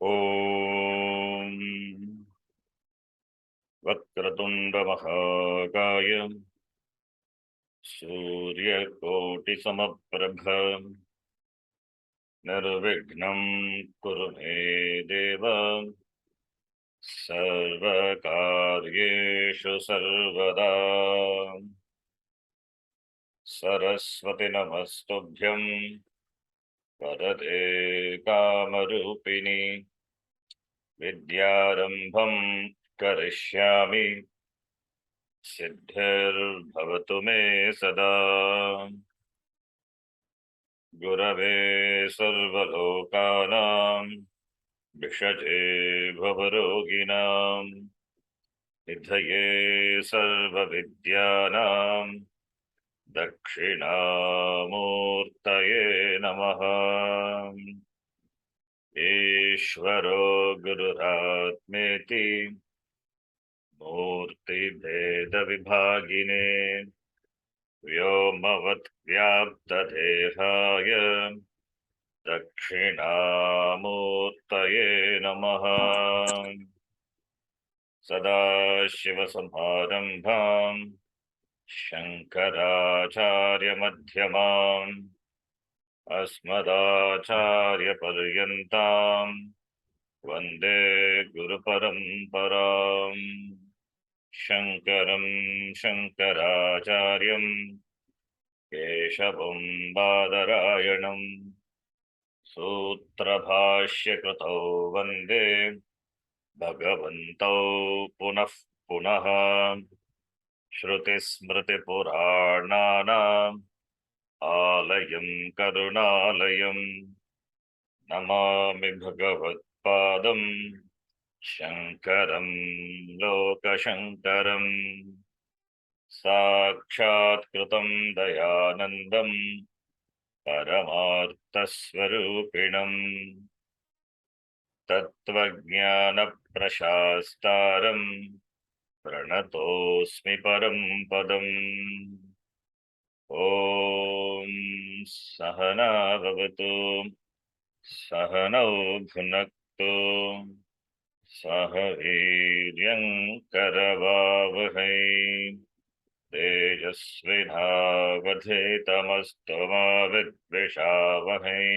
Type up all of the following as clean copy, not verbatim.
ॐ वक्रतुण्ड महाकाय सूर्यकोटिसमप्रभ निर्विघ्नं कुरु मे देव सर्वकार्येषु सर्वदा। सरस्वती नमस्तुभ्यं वरदे कामरूपिणि विद्यारम्भं करिष्यामि सिद्धिर्भवतु मे सदा। गुरवे सर्वलोकानां विषजे भवरोगिणां निधये सर्वविद्यानां दक्षिणामूर्तये नमः। ईश्वरो गुरुरात्मेति मूर्तिभेदविभागिने व्योमवद्व्याप्तदेहाय दक्षिणामूर्तये नमः। सदाशिवसमारम्भां शङ्कराचार्यमध्यमाम् अस्मदाचार्यपर्यन्तां वन्दे गुरुपरम्पराम्। शङ्करं शङ्कराचार्यं केशवं बादरायणं सूत्रभाष्यकृतौ वन्दे भगवन्तौ पुनः पुनः। श्रुतिस्मृतिपुराणानाम् आलयं करुणालयं नमामि भगवत्पादं शङ्करं लोकशङ्करम्। साक्षात्कृतं दयानन्दं परमार्थस्वरूपिणम् तत्त्वज्ञानप्रशास्तारं प्रणतोऽस्मि परं पदम्। ॐ सहना भवतु सहनौ भुनक्तु सह वीर्यं करवावहै तेजस्विनावधीतमस्तु मा विद्विषावहै।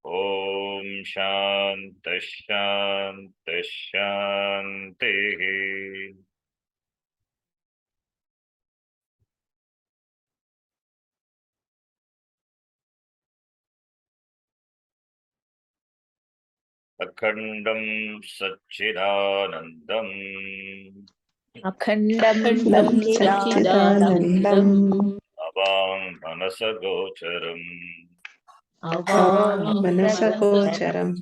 ॐ शान्तिः शान्तिः शान्तिः। अखण्डं सच्चिदानन्दम् अखण्डं सच्चिदानन्दम् अवाङ्मनसगोचरम् अवाङ्मनसगोचरम्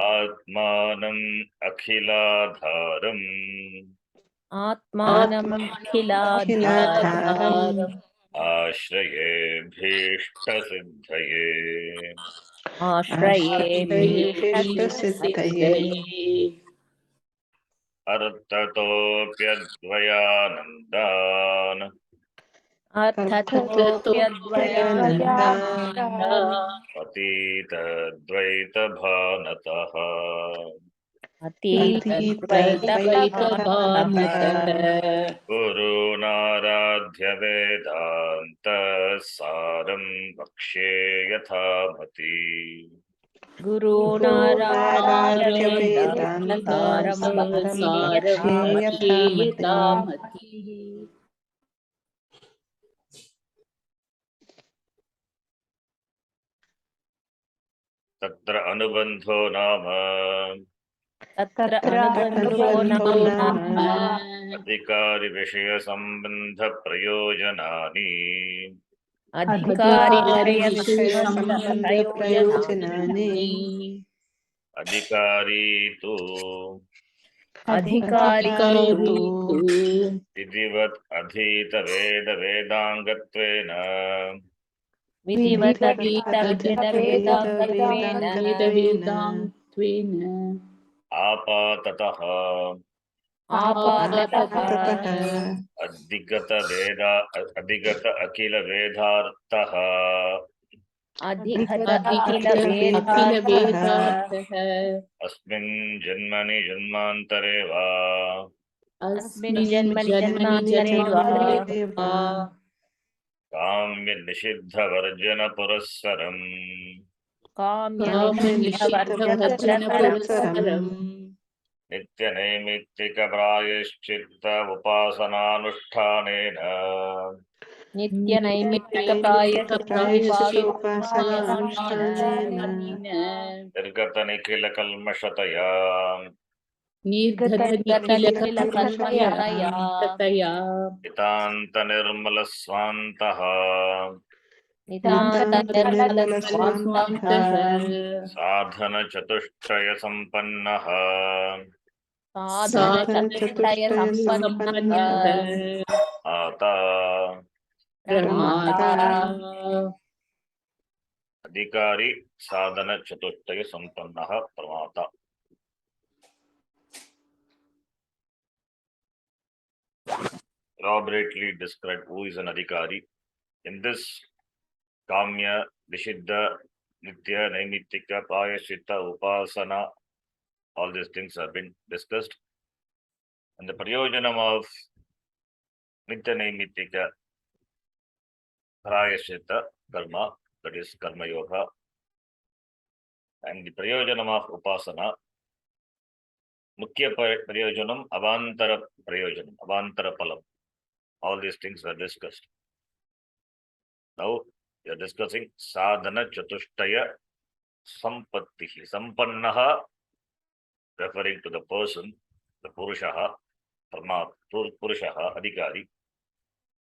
आत्मानम् अखिलाधारम् आत्मानम् अखिलाधारम् आश्रये भीष्टसिद्धये आश्रये भीष्टसिद्धये अर्थतोऽप्यद्वयानन्दान् अर्थतोऽप्यद्वयानन्दान् अतीतद्वैतभानतः अतीतद्वैतभानतः गुरूणाराध्य वेदान्तः सारं वक्ष्ये यथामति। गुरूणाराध्य वेदान्तासारं वक्ष्ये यथामति। तत्र अनुबन्धो नाम अधिकारी विषय संबंध प्रयोजनानि अधिकारी तु विधिवत् अधीत वेद वेदांगत्वेन आपाततः अधिगत अखिल वेदार्थः अधिगत अधिगत अखिल अखिल वेदार्थः वेदार्थः अस्मिन् जन्मनि जन्मान्तरे वा अस्मिन् अस्मिन् जन्मनि जन्मनि जन्मान्तरे वा जन्मान्तरे वा काम्यनिषिद्धवर्जनपुरःसरम् कामनिषिद्धवर्जन काम्यनिषिद्धवर्जनपुरःसरम् पुरस्सरम् नित्यनैमित्तिकप्रायश्चित्त उपासनानुष्ठानेन नित्यनैमित्तिकप्रायश्चित्तोपासनानुष्ठानेन नित्यनैमित्तिकप्रायश्चित्तोपासनानुष्ठानेन निर्गतनिखिलकल्मषतया निर्गतनिखिलकल्मषतया निर्गतनिखिलकल्मषतया नितान्तनिर्मलस्वान्तः नितान्तनिर्मलस्वान्तः स्वान्तः साधनचतुष्टयसम्पन्नः साधनचतुष्टयसम्पन्नः साधनचतुष्टयसम्पन्नः आता प्रमाता अधिकारी साधनचतुष्टयसम्पन्नः प्रमाता. Elaborately describe who is an adhikari. In this Kamya, Nishiddha, Nitya, Naimittika, Prayaschitta, Upasana, all these things have been discussed. And the Prayojanam of Nitya, Naimittika, Prayaschitta, Karma, that is Karma Yoga, and the Prayojanam of Upasana, Mukhya Prayojanam, Avantara Prayojanam, Avantara Palam. All these things were discussed. Now we are discussing Sadhana Chatushtaya Sampattihi. Sampannaha, referring to the person, the Purushaha, Purushaha, Adhikari.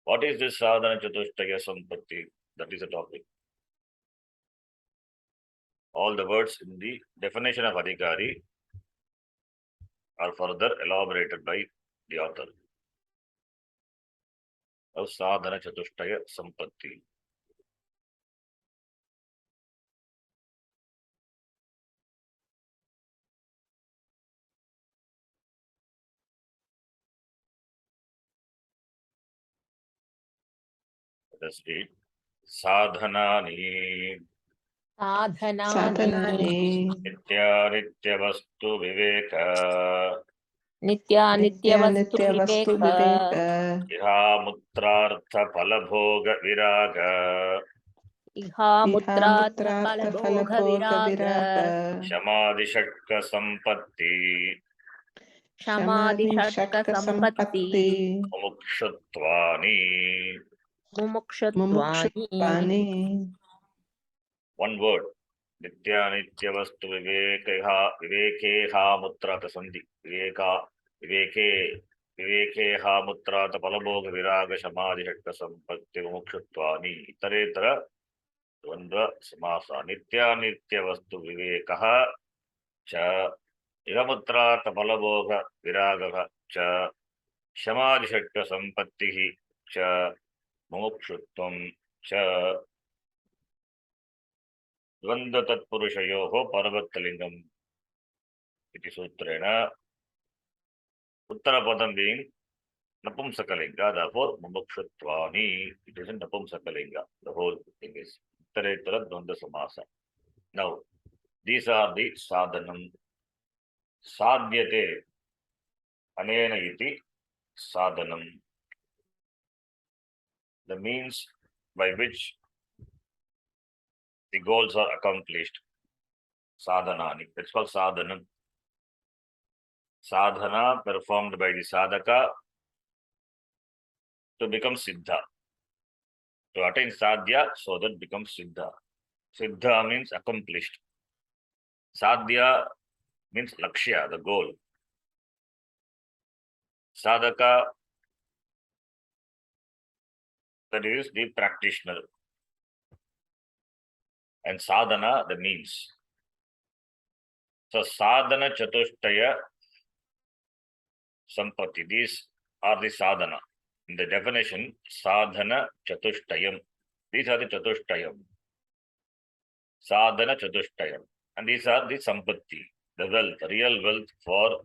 What is this Sadhana Chatushtaya Sampatti? That is the topic. All the words in the definition of Adhikari are further elaborated by the author. Of Sadhana Chatushtaya Sampatti. Let's read. Sadhanani साधनानि Nitya Viveka नित्यानित्यवस्तु विवेक Iha Mutrartha Palabhoga Viraga इहामुत्रार्थफलभोग विराग Shamadhi Shatka Sampatti समाधि षट्क संपत्ति Mumukshuttvani. मुमुक्षुत्वानि. One word. Nitya Vastu Vivekeha Mutrata Sandhi. Vivekeha Mutrata Palabhoga Viraga Shamadhi Shatka Sampatti Mumukshuttvani. Itaretara Dvandva Samasa. Nitya Vastu Vivekaha Cha Ihamutrata Palabhoga Viraga Cha Shamadhi Shatka Sampattihi Cha Mumukshutvam Cha Dvandva Tatpurushayoho Paravatalingam iti sutrena. Uttarapadam being Napumsakalinga, therefore Mumukshuttvani, it isn't Napumsakalinga. The whole thing is Uttaretara Dvandva Samasa. Now, these are the sadhanam. Sadhyate Anena iti sadhanam. The means by which the goals are accomplished. Sadhanani. That's called sadhanam. Sadhana performed by the sadhaka to become siddha. To attain sadhya, so that becomes siddha. Siddha means accomplished. Sadhya means lakshya, the goal. Sadhaka, that is the practitioner. And sadhana, the means. So sadhana chatushtaya sampatti. These are the sadhana. In the definition, sadhana chatushtayam. These are the chatushtayam. Sadhana chatushtayam. And these are the sampatti, the wealth, real wealth for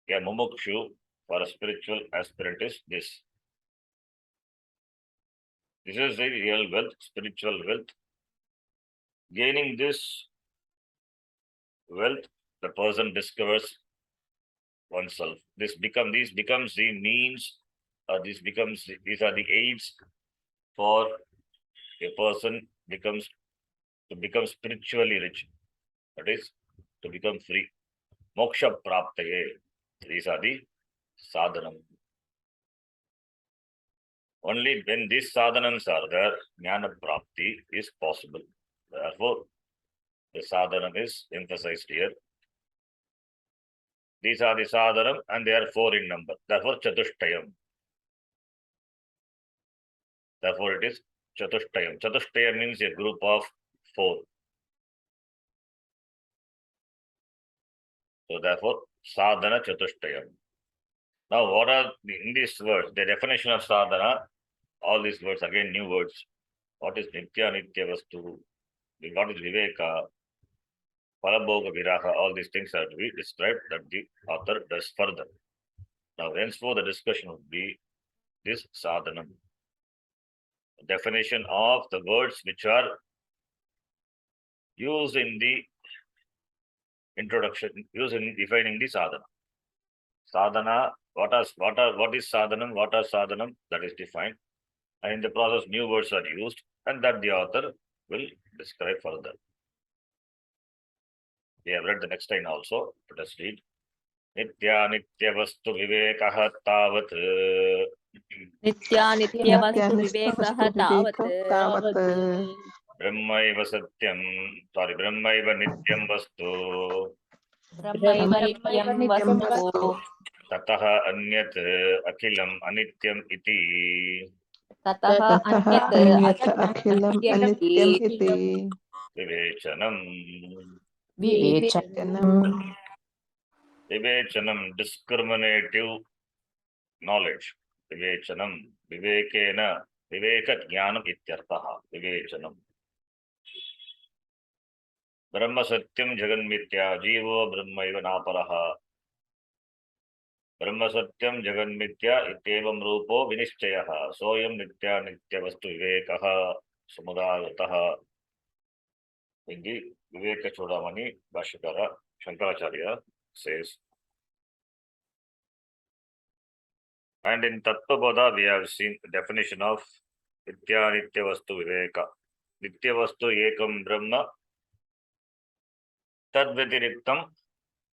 a mumukshu, for a spiritual aspirant is this. This is the real wealth, spiritual wealth Gaining this wealth, the person discovers oneself. This becomes the means, or these are the aids for a person to become spiritually rich. That is, to become free. Moksha praptaye. These are the sadhanam. Only when these sadhanams are there, jnana prapti is possible. Therefore, the sadhanam is emphasized here. These are the sadhanam and they are 4 in number. Therefore, chatushtayam. Therefore, it is chatushtayam. Chatushtayam means a group of 4. So, therefore, sadhana chatushtayam. Now, what are in these words? The definition of sadhana, all these words, again, new words. What is nitya, nitya vastu? What is viveka? Phalabhoga viraha, all these things are to be described that the author does further. Now, henceforth, the discussion would be this sadhanam. Definition of the words which are used in the introduction, used in defining the sadhana. Sadhana, what is sadhanam, what are sadhanam, that is defined. And in the process, new words are used, and that the author will describe further. We have read the next line also. Let us read. Nitya nitya vastu vivekaha tavat. नित्यानित्यवस्तु विवेकः तावत् तावत् Brahmaiva satyam. Sorry, Brahmaiva nityam vastu. ब्रह्मैव नित्यं वस्तु Tataha anyat akhilam anityam iti. ततः ततः अन्यत् अन्यत् अखिलम् अनित्यम् अनित्यम् इति Vivechanam. विवेचनम् Vivechanam, discriminative knowledge. Vivechanam, vivekena, viveka jnanam ityartaha. Vivechanam. Brahma satyam jagan mitya, jivo brahmaiva naparaha. Brahma satyam jagan mitya, itevam rupo vinishchayaha. Soyam nitya nitya vastu vivekaha samudayataha. In the Viveka Chodamani, Bhashyakara, Shankaracharya says, and in Tattvabodha we have seen the definition of Nitya Nitya Vastu Viveka. Nitya Vastu Ekam Brahma Tadvatiriktam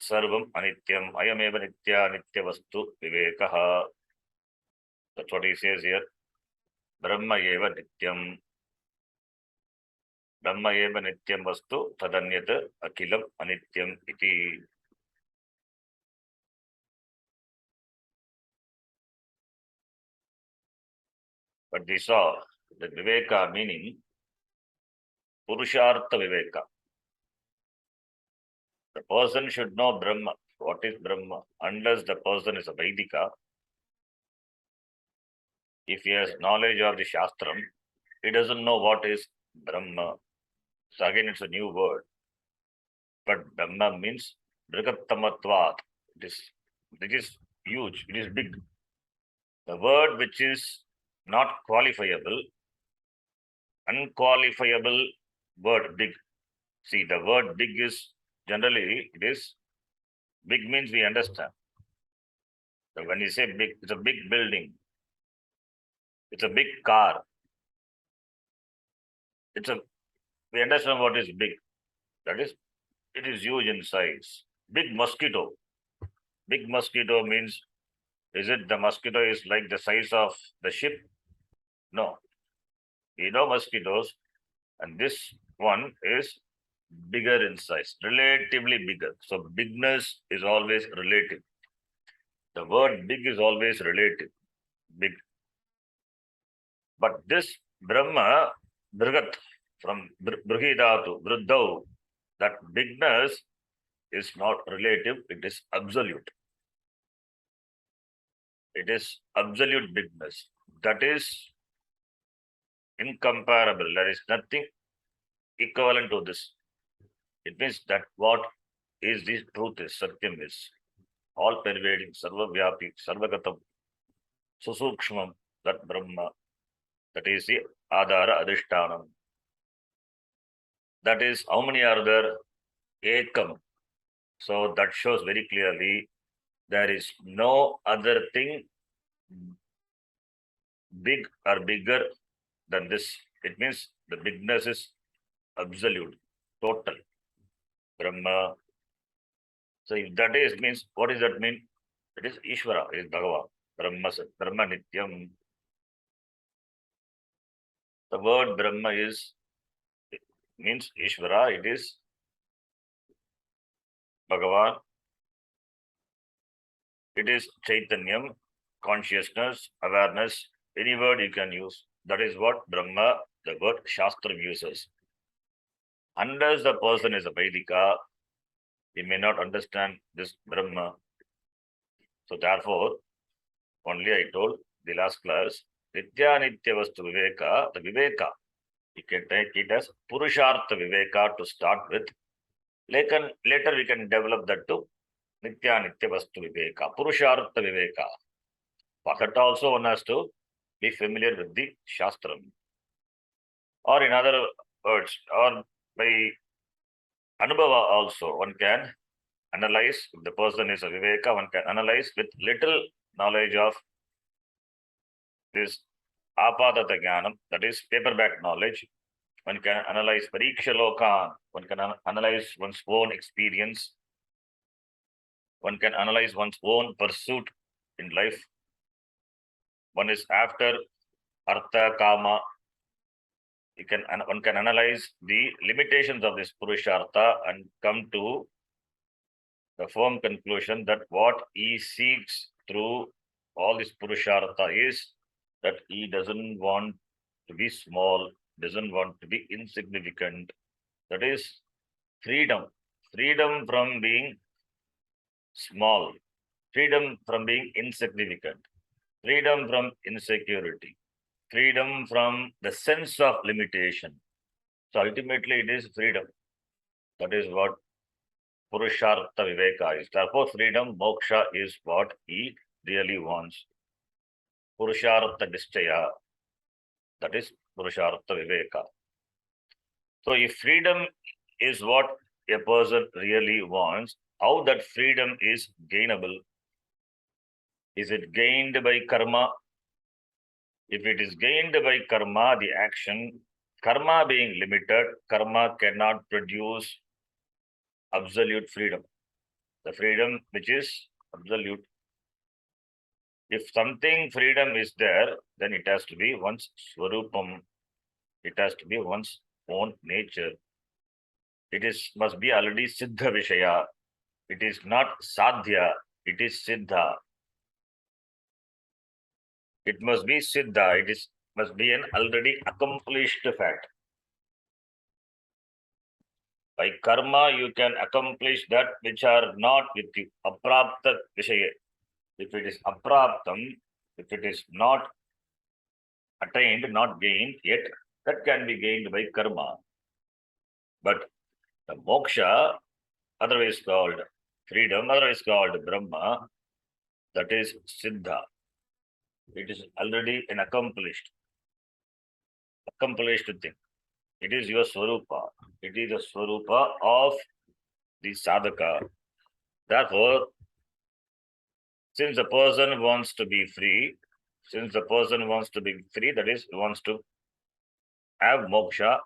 Sarvam Anityam Ayameva Nitya Nitya Vastu Vivekaha. That's what he says here. Brahma Eva Nityam. Brahma Eva Nityam Vastu Tadanyat Akilam Anityam Iti. But we saw that Viveka meaning Purushartha Viveka. The person should know Brahma. What is Brahma? Unless the person is a Vaidika, if he has knowledge of the Shastram, he doesn't know what is Brahma. So again, it's a new word. But Brahma means Brikattamatvat. It is huge. It is big. The word which is not qualifiable, unqualifiable word, big. See, the word big is generally, it is, big means we understand. So when you say big, it's a big building. It's a big car. We understand what is big. That is, it is huge in size. Big mosquito. Big mosquito means, is it the mosquito is like the size of the ship? No. We know mosquitoes, and this one is bigger in size, relatively bigger. So bigness is always relative. The word big is always relative, big. But this Brahma, Brigat, from Brihidatu, Vriddau, that bigness is not relative, it is absolute. It is absolute bigness. That is incomparable. There is nothing equivalent to this. It means that what is this truth is, Satyam is, all pervading, Sarva Vyapi, Sarvagatam, Susukshmam, that Brahma, that is the Adhara Adhishtanam. That is, how many are there? Ekam. So that shows very clearly there is no other thing big or bigger than this. It means the bigness is absolute, total. Brahma. So if that is, means what does that mean? It is Ishvara, it is Bhagavan. Brahma Nityam. The word Brahma means Ishvara, it is Bhagavan. It is Chaitanyam, consciousness, awareness, any word you can use. That is what Brahma, the word Shastra uses. Unless the person is a Vaidika, he may not understand this Brahma. So therefore, only I told the last class, Nitya Nitya Vastu Viveka, the Viveka, you can take it as Purushartha Viveka to start with. Later we can develop that to Nitya Nitya Vastu Viveka, Purushartha Viveka. For that also one has to be familiar with the Shastram. Or in other words, or by Anubhava also, one can analyze, if the person is a Viveka, one can analyze with little knowledge of this Apadata Jnanam, that is paperback knowledge. One can analyze Pariksha Lokan, one can analyze one's own experience, one can analyze one's own pursuit in life. One is after Artha Kama. One can analyze the limitations of this Purushartha and come to the firm conclusion that what he seeks through all this Purushartha is that he doesn't want to be small, doesn't want to be insignificant. That is freedom. Freedom from being small, freedom from being insignificant, freedom from insecurity, freedom from the sense of limitation. So ultimately it is freedom. That is what Purushartha Viveka is. Therefore, freedom, moksha is what he really wants. Purushartha Nischaya, that is Purushartha Viveka. So if freedom is what a person really wants, how that freedom is gainable? Is it gained by karma? If it is gained by karma, the action, karma being limited, karma cannot produce absolute freedom. The freedom which is absolute. If something freedom is there, then it has to be one's swarupam. It has to be one's own nature. It must be already siddha vishaya. It is not sadhya, it is siddha. It must be siddha. Must be an already accomplished fact. By karma, you can accomplish that which are not with you. Aprapta vishaya. If it is apraptam, if it is not attained, not gained yet, that can be gained by karma. But the moksha, otherwise called freedom, otherwise called Brahma, that is siddha. It is already an accomplished thing. It is your swarupa. It is the swarupa of the sadhaka. Therefore, since the person wants to be free, that is, he wants to have moksha,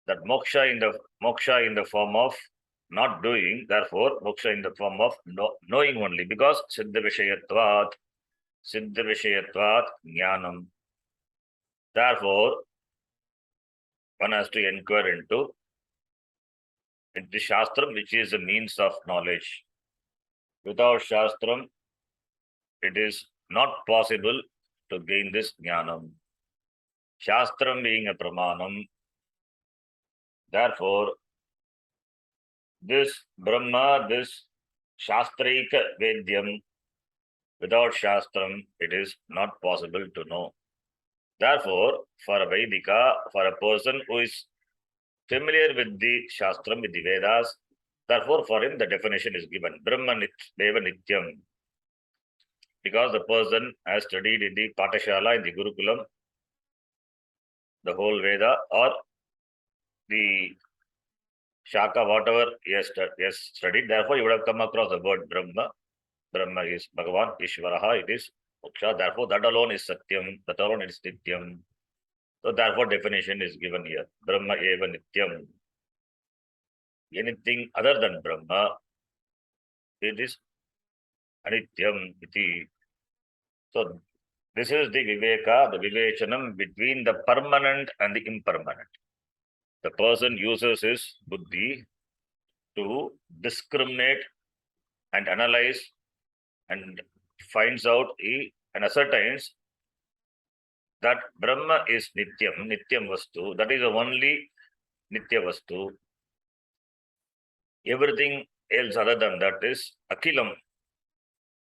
that moksha in the form of not doing, therefore, moksha in the form of knowing only, because siddha vishayatvat jnanam. Therefore, one has to inquire into Shastram, which is a means of knowledge. Without Shastram, it is not possible to gain this jnanam. Shastram being a pramanam, therefore, this Brahma, this Shastraika Vedyam, without Shastram, it is not possible to know. Therefore, for a Vaidika, for a person who is familiar with the Shastram, with the Vedas, therefore for him the definition is given, Brahma Deva Nityam. Because the person has studied in the Patashala, in the Gurukulam, the whole Veda, or the Shaka, whatever he has studied, therefore, you would have come across the word Brahma. Brahma is Bhagavan, Ishvaraha, it is Moksha. Therefore, that alone is Satyam, that alone is Nityam. So, therefore, definition is given here. Brahma eva Nityam. Anything other than Brahma, it is Anityam iti. So, this is the Viveka, the Vivechanam between the permanent and the impermanent. The person uses his buddhi to discriminate and analyze and finds out and ascertains that Brahma is Nityam Vastu. That is the only Nitya Vastu. Everything else other than that is Akilam.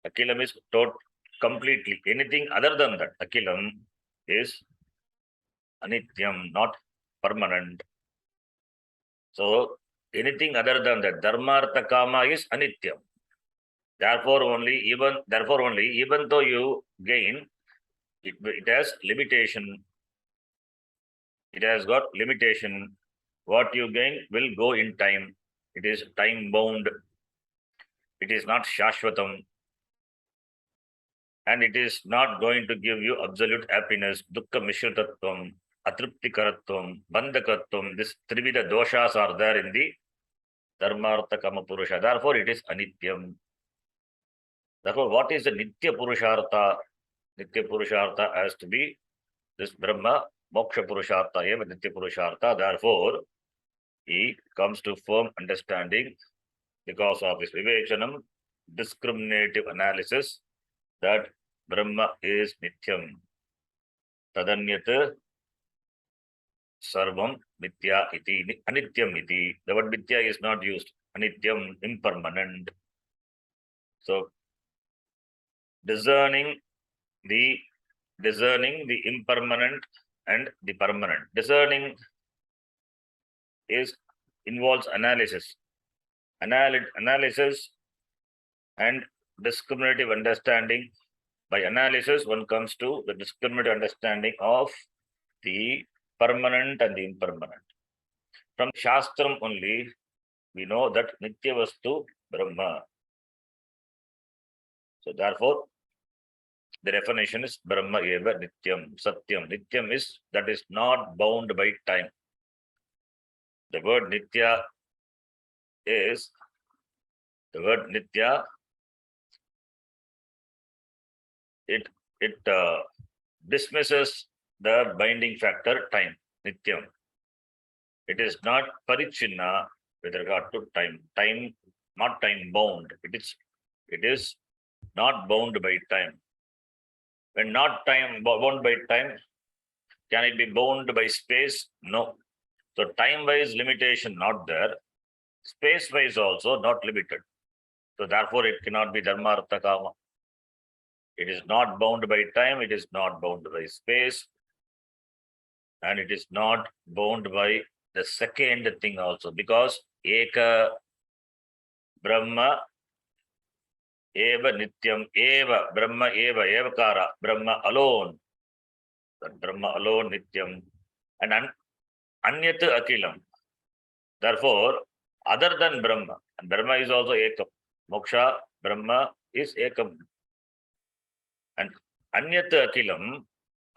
Akilam is completely. Anything other than that, Akilam is Anityam, not permanent. So, anything other than that, Dharmartha Kama is Anityam. Therefore only, even though you gain, it has limitation. It has got limitation. What you gain will go in time. It is time bound. It is not Shashvatam. And it is not going to give you absolute happiness. Dukkha Mishratatvam, Atriptikaratvam, Bandhakatvam. These Trivida doshas are there in the Dharmartha Kama Purusha. Therefore, it is Anityam. Therefore, what is the Nitya Purushartha? Nitya Purushartha has to be this Brahma, Moksha Purushartha, eva Nitya Purushartha. Therefore, he comes to firm understanding because of his Vivechanam, discriminative analysis, that Brahma is Nityam. Tadanyat Sarvam Mithya iti, Anityam iti. The word Mithya is not used. Anityam, impermanent. So, discerning the impermanent and the permanent. Discerning involves analysis. Analysis and discriminative understanding. By analysis, one comes to the discriminative understanding of the permanent and the impermanent. From Shastram only, we know that Nitya Vastu Brahma. So therefore, the definition is Brahma eva Nityam, Satyam. Nityam is that is not bound by time. The word Nitya is it dismisses the binding factor time, Nityam. It is not Parichinna with regard to time. Time, not time bound. It is not bound by time. When not time bound by time, can it be bound by space? No. So time-wise limitation not there. Space-wise also not limited. So therefore it cannot be Dharmartha Kama. It is not bound by time, it is not bound by space, and it is not bound by the second thing also, because Eka Brahma eva Nityam eva Brahma eva evakara, Brahma alone. That Brahma alone Nityam. And Anyat Akilam. Therefore, other than Brahma, and Brahma is also Ekam. Moksha, Brahma is Ekam. And Anyat Akilam,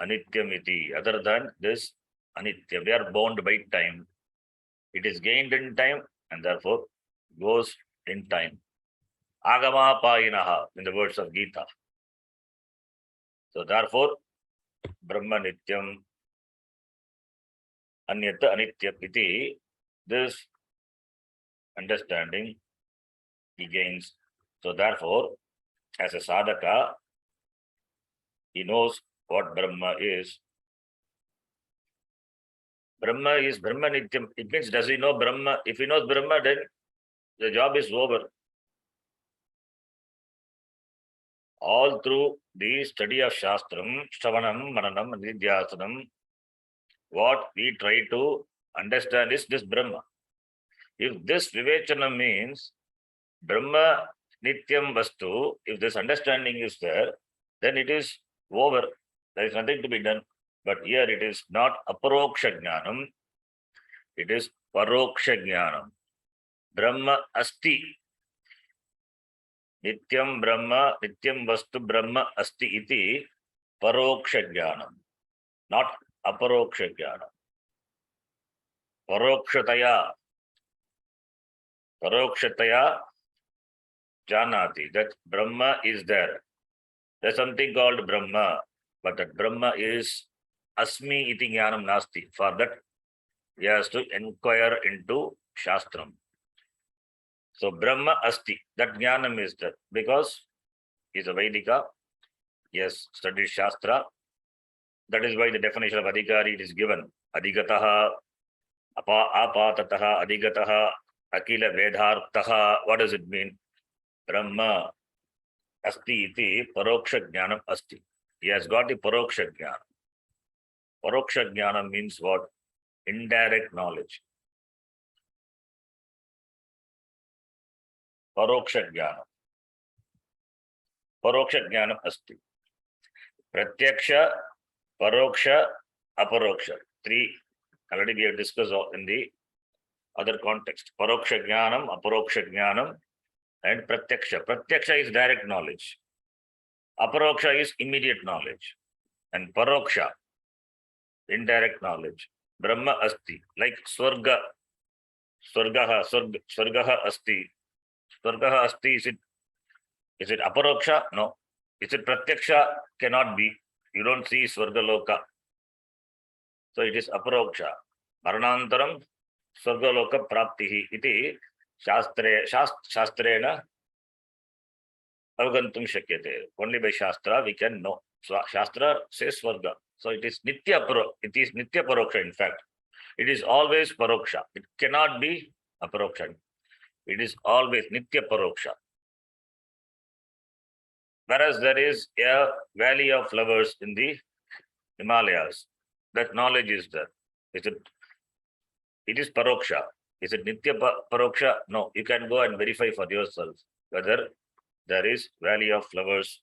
Anityam iti. Other than this, Anitya. They are bound by time. It is gained in time and therefore goes in time. Agama Payinaha, in the words of Gita. So therefore, Brahma Nityam, Anyata Anityam iti. This understanding he gains. So therefore, as a sadhaka, he knows what Brahma is. Brahma is Brahma Nityam. It means, does he know Brahma? If he knows Brahma, then the job is over. All through the study of Shastram, Shravanam, Mananam, Nidhyasanam, what we try to understand is this Brahma. If this Vivechana means Brahma Nityam Vastu, if this understanding is there, then it is over. There is nothing to be done. But here it is not Aparoksha Jnanam. It is paroksha jnanam. Brahma asti. Nityam Brahma, Nityam Vastu Brahma asti iti paroksha jnanam. Not aparoksha jnanam. Parokshataya janati. That Brahma is there. There's something called Brahma, but that Brahma is asmi iti jnanam nasti. For that, he has to inquire into Shastram. So Brahma asti, that jnanam is there because he's a Vedika. Yes, studied Shastra. That is why the definition of adhikari is given. Adhigataha, apatataha, adhigataha, akila vedhartaha. What does it mean? Brahma asti iti paroksha jnanam asti. He has got the paroksha jnana. Paroksha jnana means what? Indirect knowledge. Paroksha jnana. Paroksha jnanam asti. Pratyaksha, paroksha, aparoksha. Three already we have discussed in the other context. Paroksha jnanam, aparoksha jnanam, and pratyaksha. Pratyaksha is direct knowledge. Aparoksha is immediate knowledge. And paroksha, indirect knowledge. Brahma asti, like swarga. Swargaha asti. Swargaha asti, is it aparoksha? No. Is it pratyaksha? Cannot be. You don't see swargaloka. So it is aparoksha. Maranantaram swargaloka praptihi iti shastrena avagantum shakyate. Only by Shastra we can know. So Shastra says Swarga. So it is Nitya Paroksha, in fact. It is always Paroksha. It cannot be Aparoksha. It is always Nitya Paroksha. Whereas there is a valley of flowers in the Himalayas. That knowledge is there. It is Paroksha. Is it Nitya Paroksha? No. You can go and verify for yourself whether there is valley of flowers.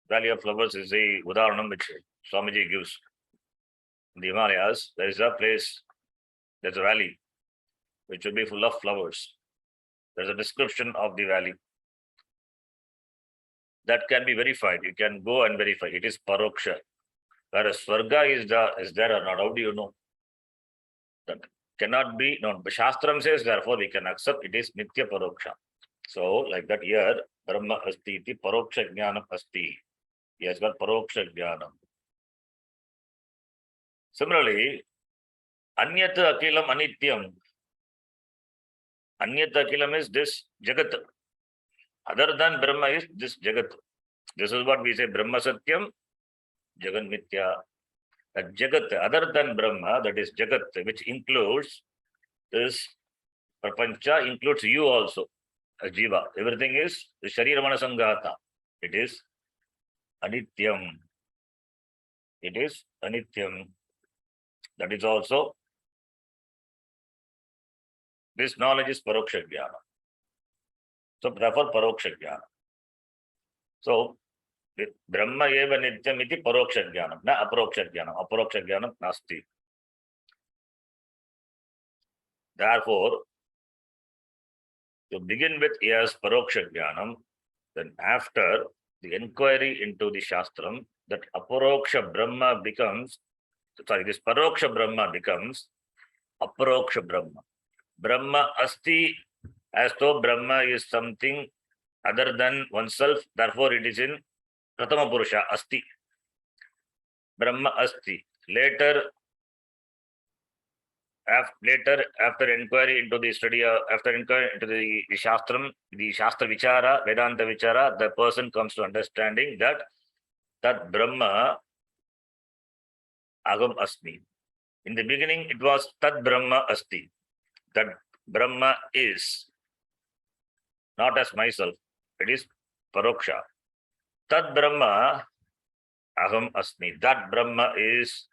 Valley of flowers is a udaharanam which Swamiji gives. In the Himalayas, there is a place, there's a valley which will be full of flowers. There's a description of the valley. That can be verified. You can go and verify. It is Paroksha. Whereas Swarga is there or not, how do you know? That cannot be known. But Shastram says, therefore, we can accept it is Nitya Paroksha. So, like that here, Brahma asti iti paroksha jnanam asti. He has got paroksha jnanam. Similarly, anyat akilam anityam. Anyat akilam is this jagat. Other than Brahma is this jagat. This is what we say, Brahma satyam, jagat mithya. That jagat, other than Brahma, that is jagat, which includes this prapancha, includes you also. Jiva. Everything is Sharira Manasangata. It is Anityam. It is Anityam. That is also, this knowledge is Paroksha Jnana. So therefore Paroksha Jnana. So Brahma eva Nityam iti Paroksha Jnanam, na Aparoksha Jnanam. Aparoksha Jnanam nasti. Therefore, to begin with, yes, Paroksha Jnanam, then after the inquiry into the Shastram, that Aparoksha Brahma becomes, this Paroksha Brahma becomes Aparoksha Brahma. Brahma asti, as though Brahma is something other than oneself, therefore it is in Pratama Purusha, asti. Brahma asti. Later, after inquiry into the study, after inquiry into the Shastram, the Shastra Vichara, Vedanta Vichara, the person comes to understanding that Brahma Agam Asmi. In the beginning, it was Tad Brahma Asti. That Brahma is not as myself. It is Paroksha. Tad Brahma Aham Asmi. That Brahma is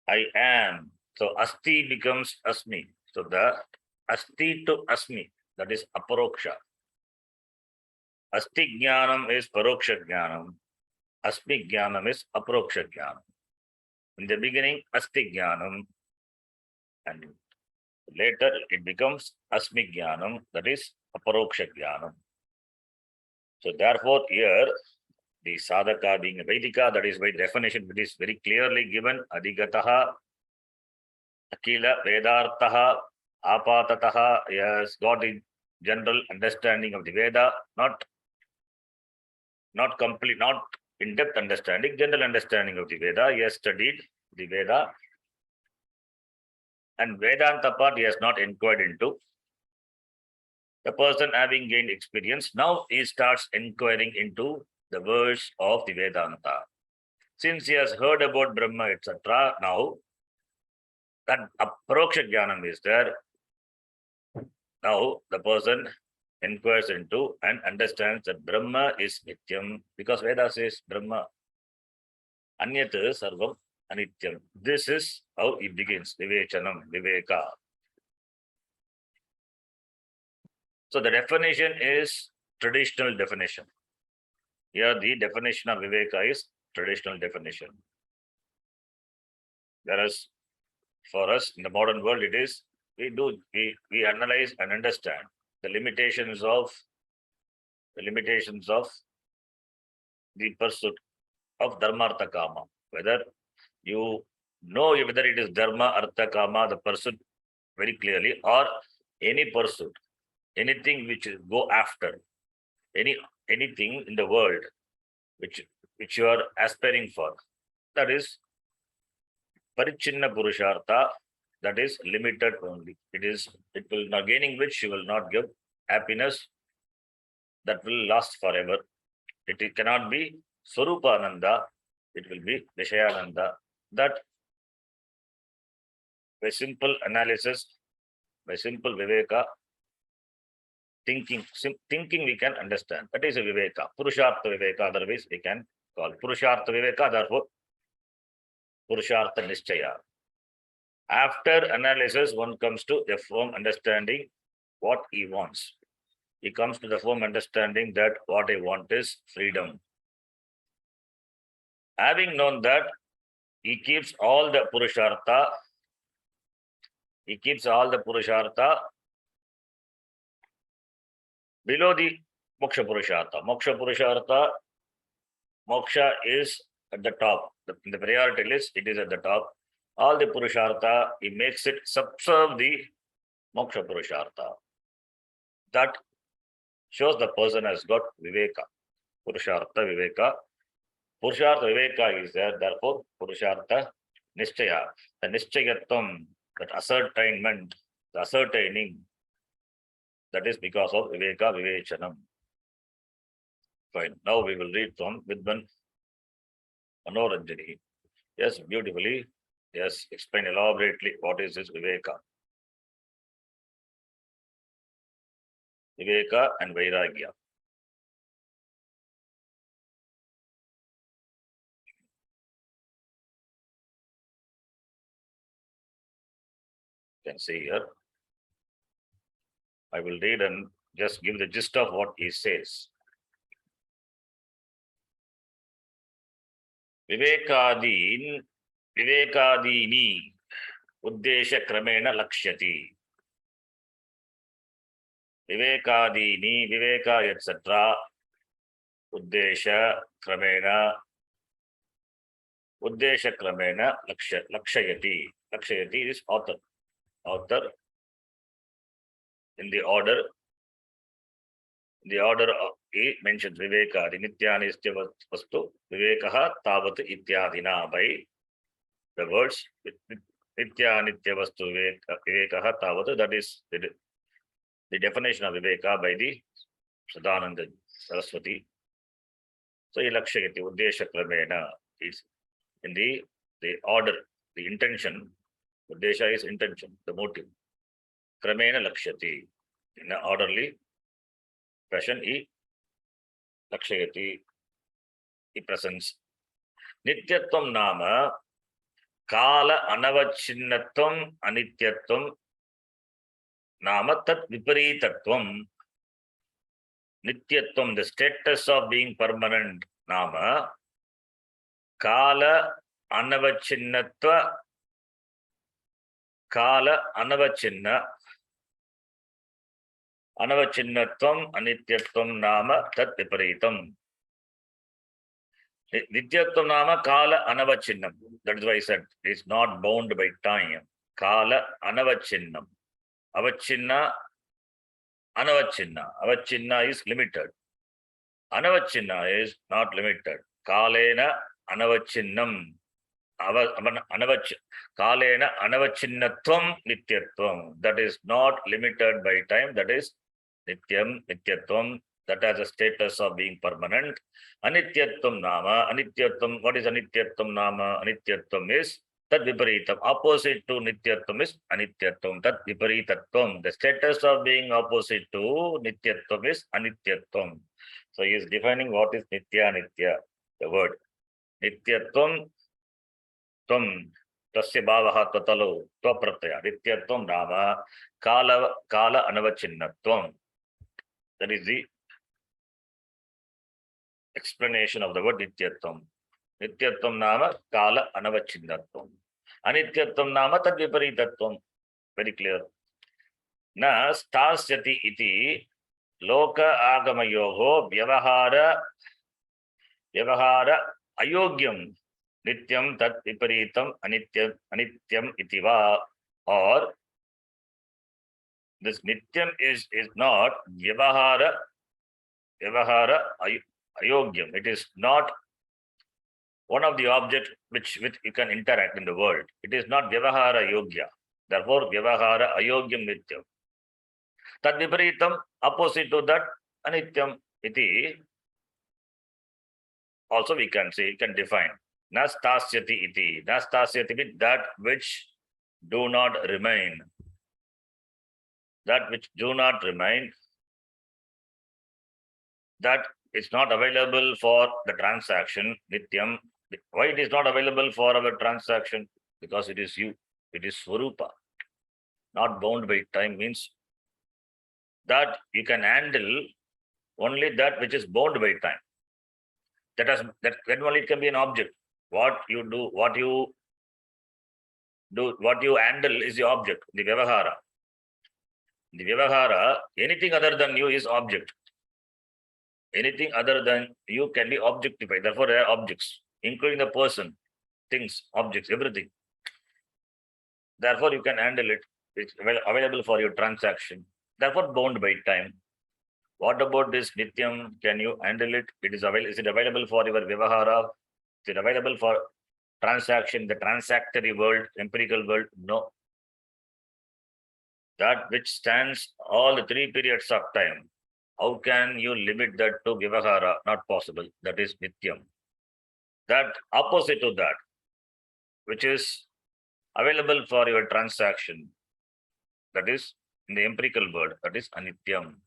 I am. So Asti becomes Asmi. So the Asti to Asmi, that is Aparoksha. Asti Jnanam is Paroksha Jnanam. Asmi Jnanam is Aparoksha Jnanam. In the beginning, Asti Jnanam. and later it becomes asmi jnanam, that is aparoksha jnanam. So therefore here the sadhaka being a Vedika, that is by definition, it is very clearly given, adhigataha, akila, vedartaha, apatataha, he has got the general understanding of the Veda, not complete, not in-depth understanding, general understanding of the Veda. He has studied the Veda, and Vedanta part he has not inquired into. The person having gained experience, now he starts inquiring into the verse of the Vedanta. Since he has heard about Brahma, etc., now that Aparoksha Jnanam is there. Now the person inquires into and understands that Brahma is Nityam, because Veda says Brahma Anyat Sarvam Anityam. This is how it begins, Vivechanam, Viveka. So the definition is traditional definition. Here the definition of Viveka is traditional definition. Whereas for us in the modern world, it is we analyze and understand the limitations of the pursuit of dharma artha kama. Whether you know whether it is dharma artha kama, the pursuit very clearly, or any pursuit, anything which is go after, anything in the world which you are aspiring for, that is parichinna purushartha, that is limited only. It will not, gaining which you will not give happiness that will last forever. It cannot be Swarupananda, it will be Vishayananda. That by simple analysis, by simple Viveka, thinking we can understand. That is a Viveka. Purushartha Viveka, otherwise we can call Purushartha Viveka, therefore Purushartha Nishchaya. After analysis, one comes to a firm understanding what he wants. He comes to the firm understanding that what I want is freedom. Having known that, he keeps all the Purushartha, below the Moksha Purushartha. Moksha Purushartha, Moksha is at the top. The priority list, it is at the top. All the Purushartha, he makes it subserve the Moksha Purushartha. That shows the person has got Viveka. Purushartha Viveka. Purushartha Viveka is there, therefore Purushartha Nishchaya. The Nishchayatvam, that ascertainment, the ascertaining, that is because of Viveka Vivechanam. Fine. Now we will read from Vidvan Manoranjani. Yes, beautifully. Yes, explain elaborately what is this Viveka. Viveka and Vairagya. You can see here. I will read and just give the gist of what he says. Vivekadini uddesha kramena lakshyati. Vivekadini, Viveka, etc. Uddesha kramena lakshayati. Lakshayati is author. Author in the order of he mentions Viveka, the Nityani Vastu, Vivekaha Tavat Ityadina, by the words Nitya Nitya Vastu Vivekaha Tavat, that is the definition of Viveka by the Sadananda Saraswati. So Ilakshayati Uddesha Kramena is in the order, the intention. Uddesha is intention, the motive. Kramena Lakshati, in an orderly fashion, he Lakshayati, he presents. Nityatvam nama Kala Anavachinatvam Anityatvam nama Tat Viparitatvam. Nityatvam, the status of being permanent, nama Kala Anavachinatva kala anavacchinnatvam anityatvam nama tat viparitam. Nityatvam nama kala anavachinnam. That is why I said it is not bound by time. Kala anavachinnam. Avachinna, anavachinna. Avachinna is limited. Anavachinna is not limited. Kalena anavachinnam. Kalena anavachinnatvam nityatvam. That is not limited by time. That is nityam, nityatvam. That has a status of being permanent. Anityatvam nama. Anityatvam. What is anityatvam nama? Anityatvam is tad viparitam. Opposite to nityatvam is anityatvam. Tad viparitatvam. The status of being opposite to nityatvam is anityatvam. So he is defining what is nitya, nitya. The word nityatvam. Tvam tasya bhavaha tatalo tvapratyaya. Nityatvam nama kala anavachinnatvam. That is the explanation of the word nityatvam. Nityatvam nama kala anavachinnatvam. Anityatvam nama tad viparitatvam. Very clear. Na stasyati iti loka agamayoho vyavahara ayogyam nityam tat viparitam anityam itiva. Or this nityam is not vyavahara ayogyam. It is not one of the objects with you can interact in the world. It is not vyavahara yogya. Therefore vyavahara ayogyam nityam. Tad viparitam, opposite to that anityam iti. Also we can say, you can define. Nastasyati iti. Nastasyati means that which do not remain. That which do not remain. That is not available for the transaction. Nityam. Why it is not available for our transaction? Because it is you. It is Swarupa. Not bound by time means that you can handle only that which is bound by time. That then only it can be an object. What you handle is the object, the vyavahara. The vyavahara, anything other than you is object. Anything other than you can be objectified. Therefore, there are objects, including the person, things, objects, everything. Therefore, you can handle it. It's available for your transaction. Therefore, bound by time. What about this nityam? Can you handle it? Is it available for your vyavahara? Is it available for transaction, the transactory world, empirical world? No. That which stands all the 3 periods of time. How can you limit that to vyavahara? Not possible. That is nityam. That opposite to that, which is available for your transaction, that is in the empirical world, that is anityam.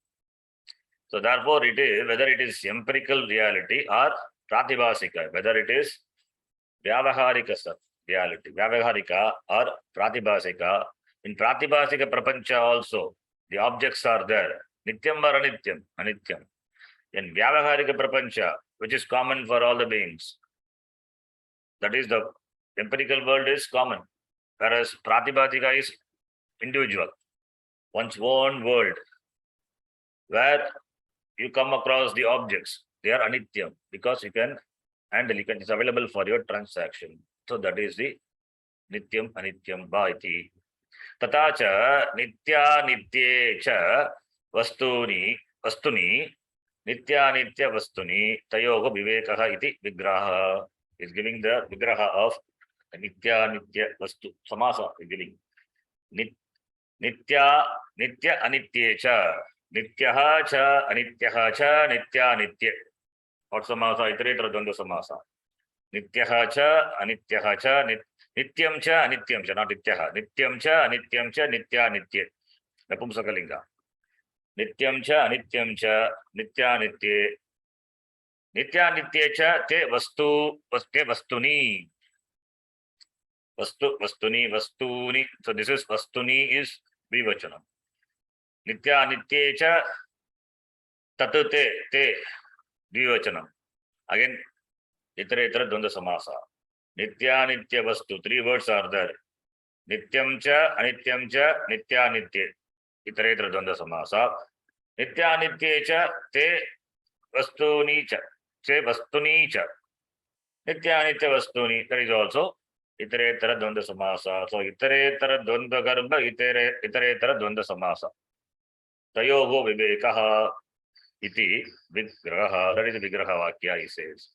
So therefore it is, whether it is empirical reality or pratibhasika, whether it is vyavaharika reality, vyavaharika or pratibhasika. In pratibhasika prapancha also, the objects are there. Nityam or anityam? Anityam. In vyavaharika prapancha, which is common for all the beings, that is the empirical world is common, whereas pratibhasika is individual, one's own world, where you come across the objects, they are anityam, because you can handle, it's available for your transaction. So that is the nityam anityam bhaiti. Tatacha nitya nitye cha vastuni nitya nitya vastuni tayoga vivekaha iti vigraha. Is giving the vigraha of nitya nitya vastu. Samasa is giving. Nitya anitye cha. Nityaha cha anityaha cha nitya nitye. What samasa? Iteratara dvandva samasa. Nityaha cha anityaha cha nityam cha anityam cha, not nityaha. Nityam cha anityam cha nitya nitye. Napumsakalinga. Nityam cha anityam cha nitya nitye. Nitya nitye cha te vastuni. Vastuni. So this is vastuni is vivachanam. Nitya nitye cha tat te vivachanam. Again, itera dvandva samasa. Nitya nitya vastu. 3 words are there. Nityam cha, anityam cha, nityanitye. Itaretra dvandva samasa. Nityanitye cha, te vastuni cha. Te vastuni cha. Nityanitya vastuni. That is also iteretara dvandva samasa. So iteretara dvandva garbha, iteretara dvandva samasa. Tayoho vivekaha iti vigraha. That is the vigraha vakya, he says.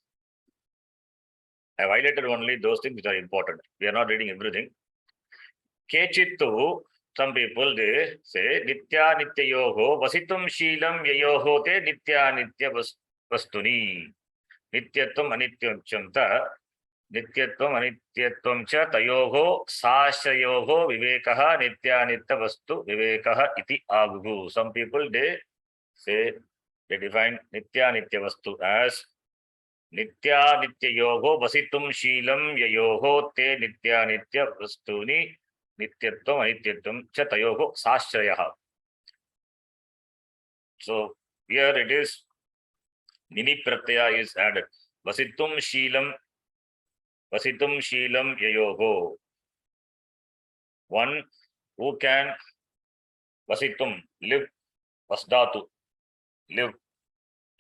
I have highlighted only those things which are important. We are not reading everything. Kechittu, some people they say nitya nityayoho vasitum shilam yayoho te nitya nitya vastuni. Nityatvam anityam ta nityatvam anityatvam cha tayoho sashayoho vivekaha nitya nitya vastu vivekaha iti aguhu. Some people they say they define nitya nitya vastu as Nitya nitya yoho vasitum shilam yayoho te nitya nitya vastuni nityatvam anityatvam cha tayoho sashrayaha. So here it is nini pratyaya is added. Vasitum shilam yayoho. One who can vasitum live, vasdatu live,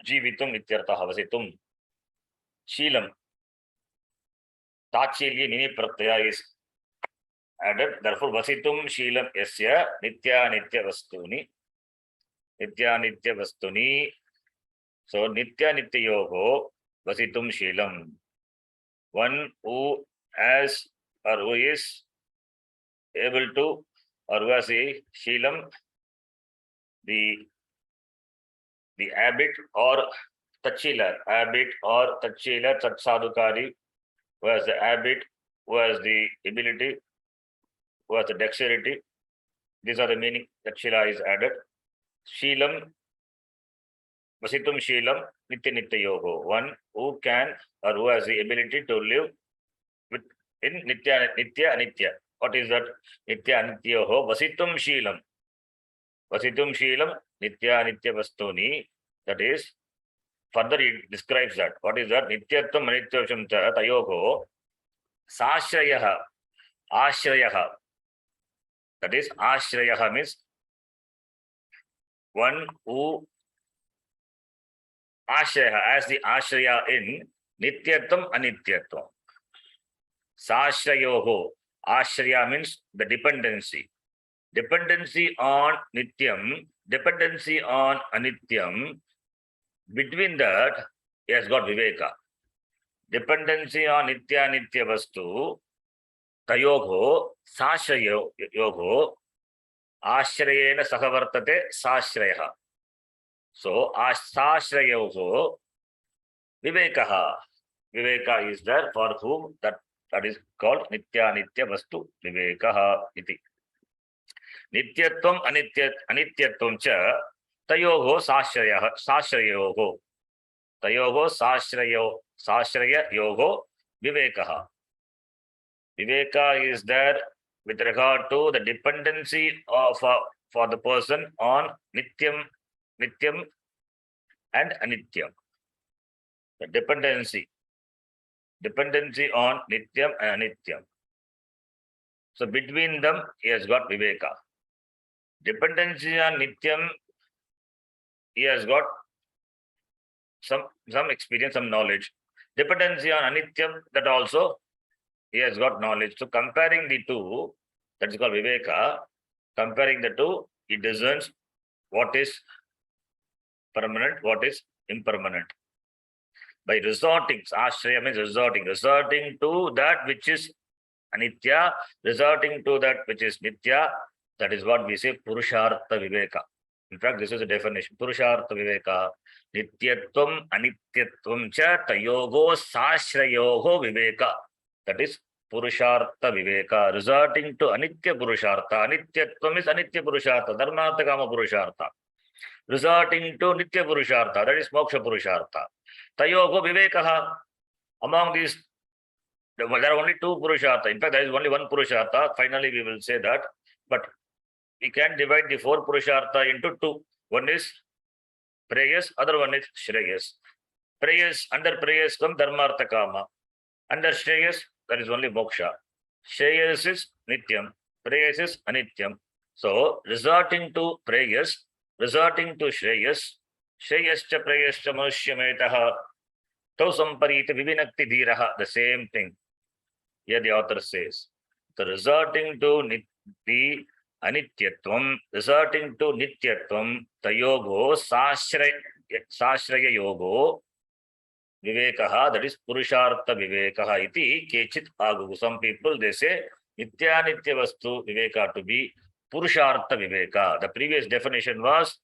jivitum ityartha vasitum. Shilam, Tachilya nini pratyaya is added. Therefore, vasitum shilam yasya nitya nitya vastuni. Nitya nitya vastuni. So, nitya nitya yoho vasitum shilam. One who has or who is able to or who has a shilam, the habit or habit or tachila, tatsadukari, who has the habit, who has the ability, who has the dexterity. These are the meaning. Tachila is added. Shilam, vasitum shilam, nitya nitya yoho. One who can or who has the ability to live in nitya anitya. What is that? Nitya anitya yoho. Vasitum shilam. Vasitum shilam, nitya anitya vastuni. That is, further it describes that. What is that? Nityatvam anityam cha tayoho sashrayaha. Ashrayaha. That is, ashrayaha means one who ashraya, as the ashraya in nityatvam anityatvam. Sashrayoho. Ashraya means the dependency. Dependency on nityam, dependency on anityam. Between that, he has got viveka. Dependency on nitya nitya vastu, tayoho, sashrayoho, ashrayena sahavartate sashrayaha. So, sashrayoho, vivekaha. Viveka is there for whom that is called nitya nitya vastu, vivekaha iti. Nityatvam anityatvam cha tayoho sashrayoho. Tayoho sashraya yoho vivekaha. Viveka is there with regard to the dependency of for the person on nityam and anityam. The dependency on nityam and anityam. So between them, he has got viveka. Dependency on nityam, he has got some experience, some knowledge. Dependency on anityam, that also he has got knowledge. So comparing the two, that is called viveka. Comparing the two, he discerns what is permanent, what is impermanent. By resorting, ashraya means resorting to that which is anitya, resorting to that which is nitya. That is what we say purushartha viveka. In fact, this is a definition. Purushartha viveka. Nityatvam anityatvam cha tayogo sashrayogo viveka. That is purushartha viveka. Resorting to anitya purushartha. Anityatvam is anitya purushartha. Dharmartha kama purushartha. Resorting to nitya purushartha. That is moksha purushartha. Tayogo vivekaha. Among these, there are only two purushartha. In fact, there is only one purushartha. Finally, we will say that. But we can divide the four purushartha into two. One is prayas, other one is shreyas. Prayas, under prayas come dharmartha kama. Under shreyas, that is only moksha. Shreyas is nityam, prayas is anityam. So resorting to prayas, resorting to shreyas, shreyascha prayascha manushyametaha, tau samparita vivinakti dhiraha, the same thing. Here the author says, the resorting to the anityatvam, resorting to nityatvam, tayogo sashraya yogo vivekaha, that is purushartha vivekaha iti kechit agu. Some people, they say nityanitya vastu viveka to be purushartha viveka. The previous definition was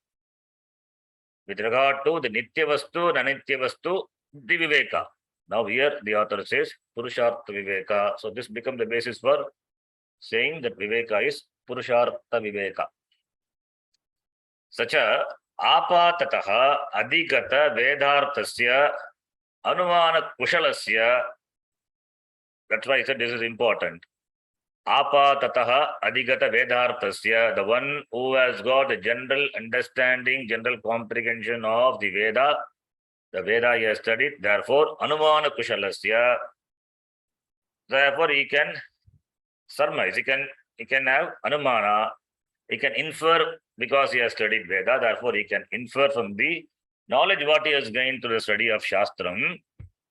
with regard to the nitya vastu and anitya vastu, the viveka. Now here the author says purushartha viveka. So this becomes the basis for saying that viveka is purushartha viveka. Sacha apatataha adhigata vedarthasya anumana kushalasya. That's why I said this is important. Apatataha adhigata vedarthasya, the one who has got a general understanding, general comprehension of the Veda he has studied, therefore anumana kushalasya, therefore he can surmise, he can have anumana, he can infer because he has studied Veda, therefore he can infer from the knowledge what he has gained through the study of Shastram,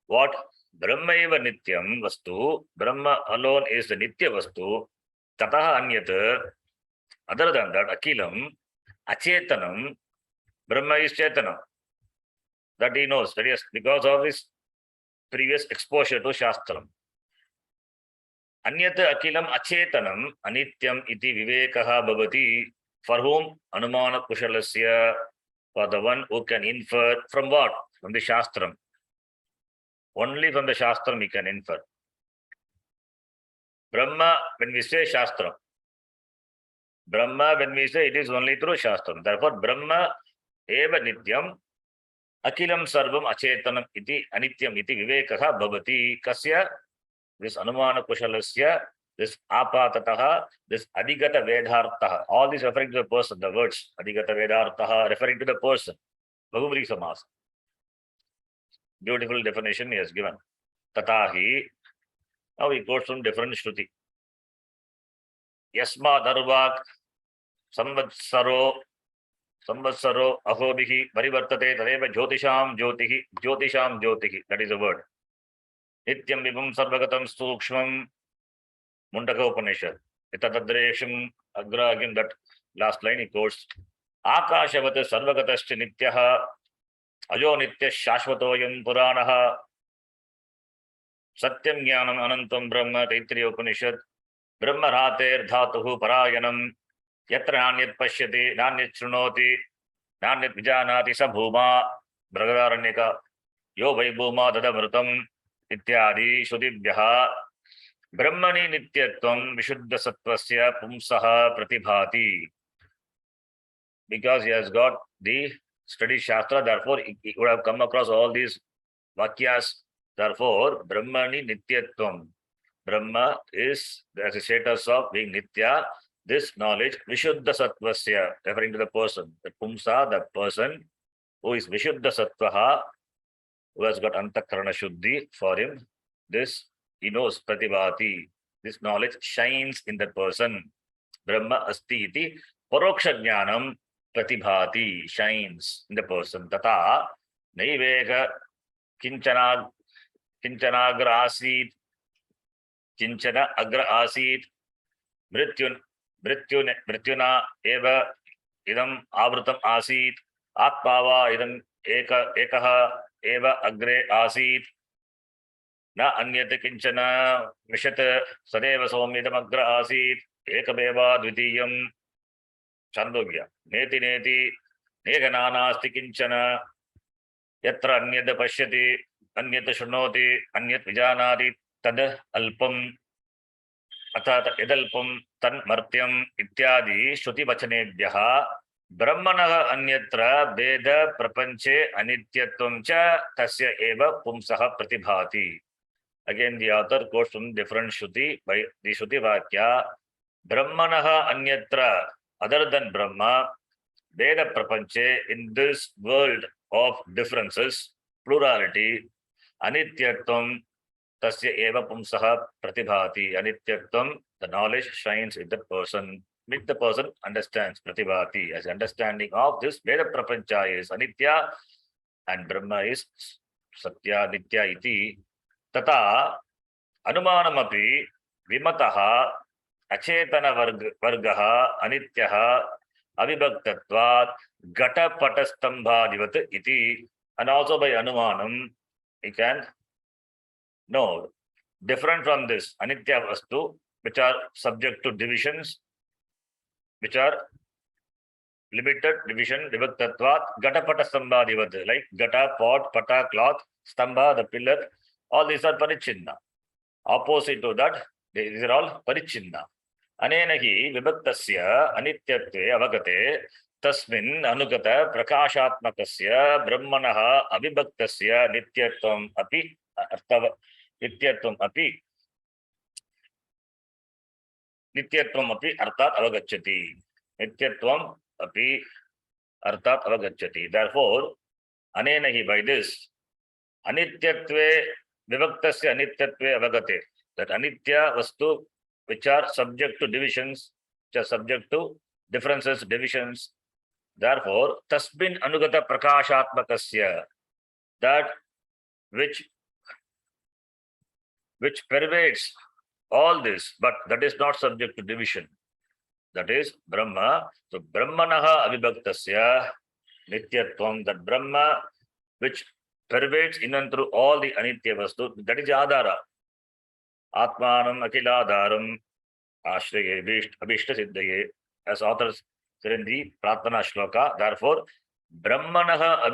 what Brahma eva nityam vastu, Brahma alone is the nitya vastu, tataha anyat, other than that, akilam, achetanam, Brahma is chetanam. That he knows, that is because of his previous exposure to Shastram. Anyata akilam achetanam anityam iti vivekaha bhavati, for whom anumana kushalasya, for the one who can infer from what? From the Shastram. Only from the Shastram he can infer. Brahma, when we say Shastram, Brahma, when we say it is only through Shastram. Therefore, Brahma eva nityam akilam sarvam achetanam iti anityam iti vivekaha bhavati. Kasya? This anumana kushalasya, this apatataha, this adhigata vedhartaha. All these referring to the person, the words adhigata vedhartaha referring to the person. Bahuvri samas. Beautiful definition he has given. Tatahi. Now he quotes from different shruti. Yasma darvak samvatsaro ahobihi parivartate tadeva jyotisham jyotihi. That is the word. Nityam vibham sarvagatam sukshmam Mundaka Upanishad. Itadadresham agra, again that last line he quotes. Akashavat sarvagatascha nityaha ajo nitya shashvatoyam puranaha satyam jnanam anantam brahma Taittiriya Upanishad. Brahma rater dhatuhu parayanam yatra nanyat pashyati nanyat shrunoti nanyat vijanati sa bhuma Brahadaranyaka yo vai bhuma tadamrutam ityadi shudibhyaha Brahmani nityatvam vishuddha sattvasya pumsaha pratibhati. Because he has got the study Shastra, therefore he would have come across all these vakyas. Therefore, Brahmani nityatvam. Brahma is the status of being nitya. This knowledge, vishuddha sattvasya, referring to the person. The pumsa, the person who is vishuddha sattvaha, who has got antakarana shuddhi for him. This he knows pratibhati. This knowledge shines in that person. Brahma asti iti paroksha jnanam pratibhati, shines in the person. Tata naiveka kinchana agra asit mrityuna eva idam avrutam asit atmava idam ekaha eva agre asit na anyate kinchana mishat sadeva somidam agra asit ekabeva dvitiyam chandogya neti negananasti kinchana yatra anyad pashyati anyat shrunoti anyat vijanati tad alpam अर्थात यदल्पम तन्मर्त्यम इत्यादि श्रुति वचनेभ्यः ब्रह्मणः अन्यत्र वेद प्रपंचे अनित्यत्वं च तस्य एव पुंसः प्रतिभाति. Again the author quotes from different shruti. By the shruti vakya brahmanah anyatra, other than Brahma, veda prapanche, in this world of differences, plurality, anityatvam, tasya eva pumsaha pratibhati. Anityatvam, the knowledge shines in the person, which the person understands. Pratibhati, as understanding of this Veda Prapancha is Anitya and Brahma is Satya, Nitya iti. Tata Anumanamapi Vimataha Achetana Vargaha Anityaha Avibhaktatvat Gata Patastambhadivat iti. And also by Anumanam, you can know different from this Anitya Vastu, which are subject to divisions, which are limited division, Vibhaktatvat, Gata Patastambhadivat, like Gata, pot, Pata, cloth, Stambha, the pillar, all these are Parichinna. Opposite to that, these are all Parichinna. Anena hi vibhaktasya anityatve avagate tasmin anugata prakashatmakasya brahmanaha avibhaktasya nityatvam api arthat avagacchati. Nityatvam api arthat avagacchati. Therefore, anena hi, by this, anityatve vibhaktasya anityatve avagate, that anitya vastu which are subject to divisions, which are subject to differences, divisions. Therefore, tasmin anugata prakashatmakasya, that which pervades all this, but that is not subject to division. That is Brahma. So Brahmanaha avibhaktasya nityatvam, that Brahma which pervades in and through all the anitya vastu, that is Adhara. Atmanam Akiladharam Ashraye Abhishta Siddhaye, as authors said in the Pratana Shloka. Therefore, Brahmanaha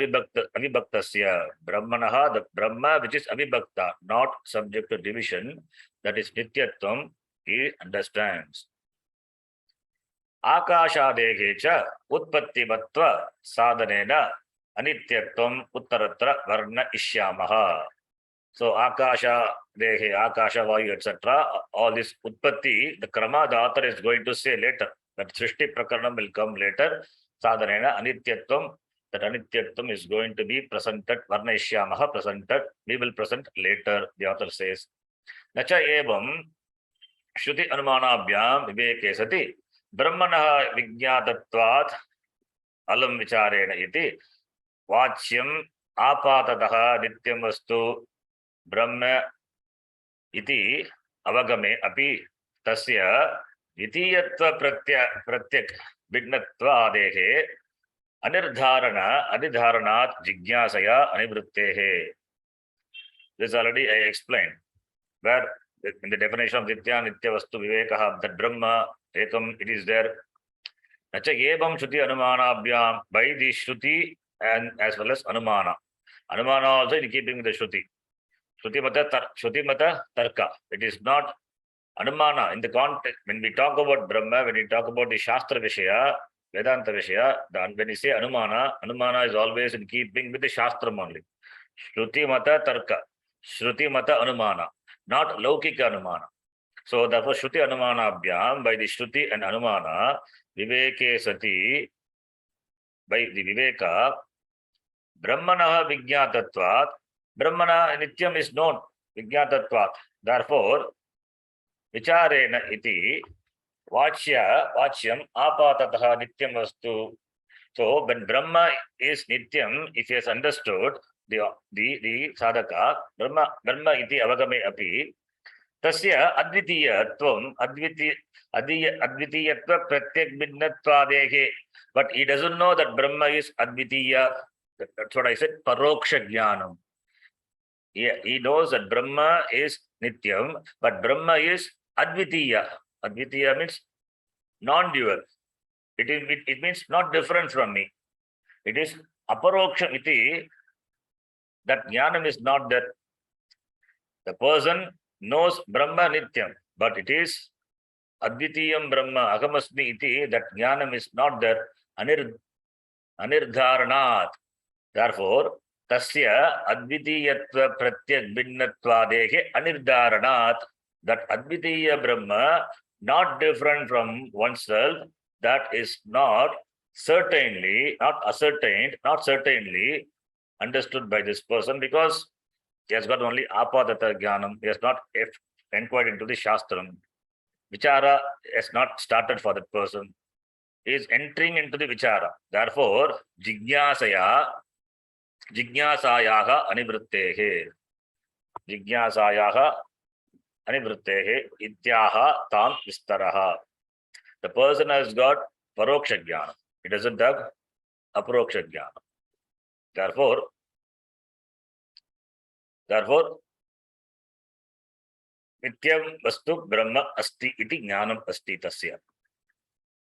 Avibhaktasya, Brahmanaha, the Brahma which is Avibhakta, not subject to division, that is Nityatvam, he understands. Akashadehe cha Utpattivatva Sadhanena Anityatvam Uttaratra Varna Ishyamaha. So Akasha, Dehe, Akasha, Vayu, etc. All this Utpatti, the Krama, the author is going to say later. That Srishti Prakaranam will come later. Sadhanena, Anityatvam, that Anityatvam is going to be presented. Varna Ishyamaha presented. We will present later, the author says. Nacha evam Shruti Anumanabhyam Viveke Sati Brahmanaha Vijñātatvat Alam Vicharena iti Vachyam Apatataha Nityam Vastu Brahma iti avagame api tasya vitiyatva pratyak vignatva adehe anirdharana adidharanat jigyasaya anivrittehe. This already I explained, where in the definition of Nitya Vastu Vivekaha, that Brahma Ekam, it is there. Nacha evam Shruti Anumanabhyam, by the Shruti and as well as Anumana. Anumana also in keeping with the Shruti. Shruti Mata Tarka. It is not Anumana in the context. When we talk about Brahma, when we talk about the Shastra Vishaya, Vedanta Vishaya, when we say Anumana, Anumana is always in keeping with the Shastram only. Shruti Mata Tarka. Shruti Mata Anumana, not Laukika Anumana. So therefore, Shruti Anumana Abhyam, by the Shruti and Anumana, Viveke Sati, by the Viveka, Brahmanaha Vijñātatvat, Brahmana Nityam is known, Vijñātatvat. Therefore, Vicharena iti Vachyam Apatataha Nityam Vastu. So when Brahma is Nityam, if he has understood the sadhaka, Brahma iti avagame api, tasya advitiyatvam advitiyatva pratyak bhinnatvadehe. But he doesn't know that Brahma is advitiya. That's what I said, paroksha jnanam. He knows that Brahma is Nityam, but Brahma is Advitiya. Advitiya means non-dual. It means not different from me. It is aparoksha iti, that jnanam is not there. The person knows Brahma Nityam, but it is Advitiyam Brahma, Agamasmi iti, that jnanam is not there. Anirdharanat. Therefore, Tasya Advitiyatva Pratyak Bhinnatvadehe Anirdharanat, that Advitiya Brahma, not different from oneself, that is not certainly, not ascertained, not certainly understood by this person, because He has got only apadata jnanam. He has not inquired into the shastram. Vichara has not started for that person. He is entering into the vichara. Therefore, jignasayaha anivrittehe. Jignasayaha anivrittehe ityaha tam vistaraha. The person has got paroksha jnana. He doesn't have aproksha jnana. Therefore, nityam vastu brahma asti iti jnanam asti tasya.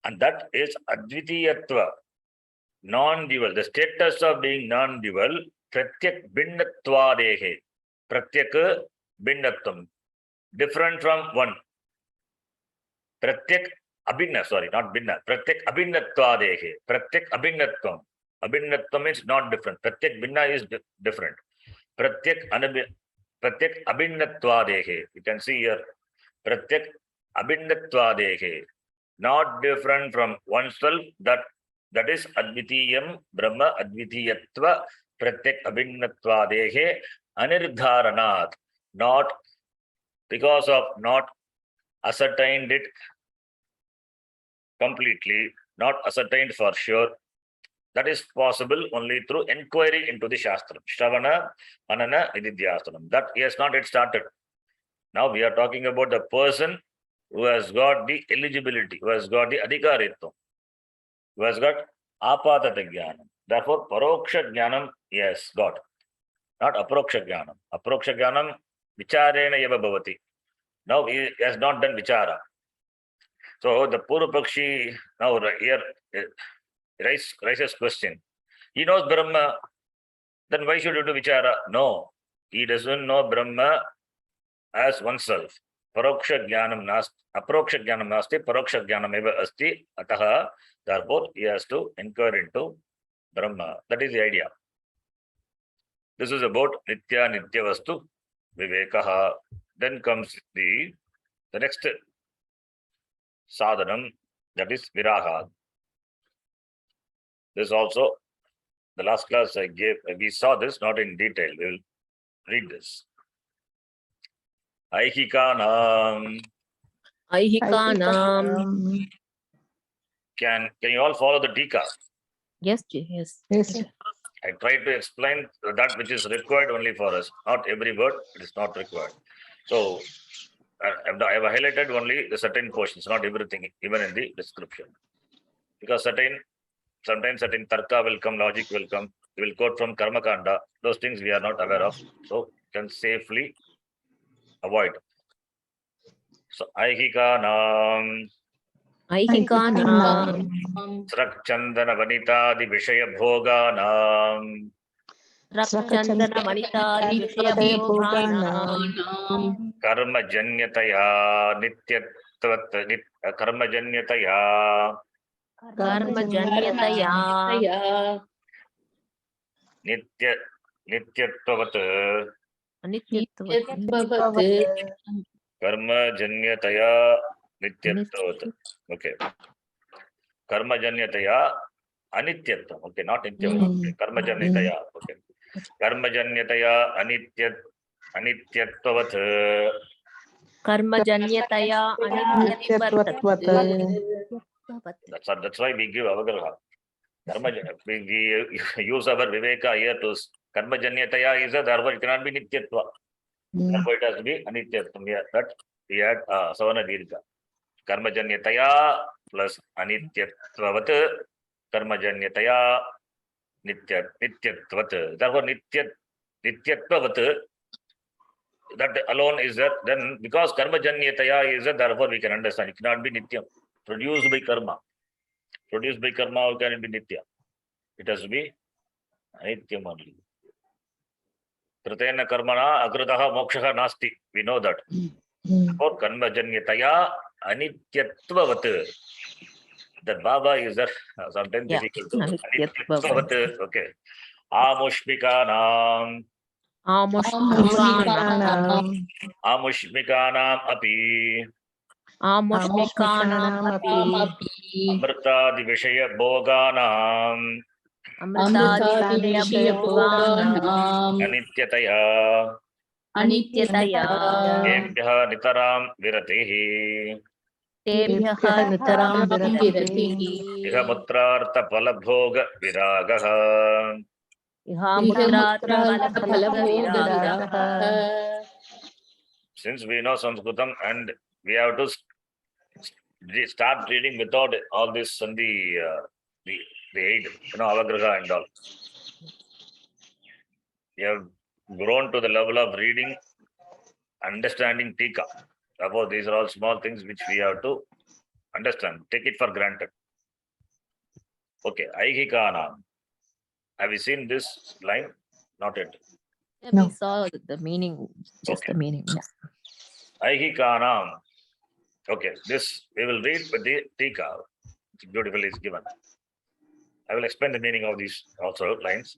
And that is advitiyatva, non-dual. The status of being non-dual, pratyak bindhatvadehe. Pratyak bindhatvam. Different from one. Pratyak abhinna, sorry, not binna. Pratyak abhinnatvadehe. Pratyak abhinnatvam. Abhinnatvam means not different. Pratyak binna is different. Pratyak abhinnatvadehe. You can see here. Pratyak abhinnatvadehe. Not different from oneself, that is advitiyam brahma advitiyatva pratyak abhinnatvadehe anirdharanat. Not because of not ascertained it completely, not ascertained for sure. That is possible only through inquiry into the shastram. Shravana, Manana, Nididhyastram. That he has not yet started. Now we are talking about the person who has got the eligibility, who has got the adhikaritvam, who has got apatata jnanam. Therefore, paroksha jnanam he has got, not aproksha jnanam. Aproksha jnanam vicharena eva bhavati. Now he has not done vichara. So the Purupakshi now here raises question. He knows Brahma, then why should you do vichara? No, he doesn't know Brahma as oneself. Paroksha jnanam nasti, aproksha jnanam nasti, paroksha jnanam eva asti, ataha. Therefore, he has to inquire into Brahma. That is the idea. This is about nitya vastu vivekaha. Then comes the next sadhanam, that is viraha. This also, the last class I gave, we saw this, not in detail. We will read this. Aihikanam. Can you all follow the tika? Yes, yes. Yes. I try to explain that which is required only for us. Not every word, it is not required. So, I have highlighted only the certain portions, not everything, even in the description. Because sometimes certain tarka will come, logic will come. We will quote from Karma Kanda. Those things we are not aware of. So, can safely avoid. So, Aihikanam. Srakchandana vanitadi vishaya bhoganam. Rakchandana vanitadi vishaya bhoganam. Karma janyataya nityatvat nityatvavat karma janyataya nityatvavat. Okay. Karma janyataya anityatvam. Okay, not nityam. Okay. Karma janyataya. Okay. Karma janyataya anityatvavat. Karmajanyataya anityatvat. That's why we give avagraha. We use our viveka here to karma janyataya is a, therefore it cannot be nityatva. Therefore it has to be anityatvam. Here that we had savana dirgha. Karma janyataya plus anityatvavat. Karma janyataya nityatvat. Therefore nityatvavat. That alone is that, then because karma janyataya is that, therefore we can understand it cannot be nityam. Produced by karma. Produced by karma, how can it be nitya? It has to be nityam only. Kritena karmana akritaha mokshaha nasti. We know that. Therefore karma janyataya anityatvavat. That Baba is that sometimes difficult to anityatvavat. Okay. Amushmikanam. Amushmikanam api. Amrita vishaya bhoganam. Anityataya अनित्यतया तेभ्यः नितरां विरतिः तेभ्यः नितरां विरतिः इह पुत्रार्थफलभोग विरागः इहामुत्रार्थफलभोगविरागः Since we know Sanskritam and we have to start reading without all this sandhi, the aid, avagraha and all. We have grown to the level of reading, understanding tika. Therefore, these are all small things which we have to understand. Take it for granted. Okay, Aihikana. Have you seen this line? Not yet. We saw the meaning, just Okay. the meaning. Yeah. Aihikanam. Okay, this we will read with the tika. It's beautifully is given. I will explain the meaning of these also lines.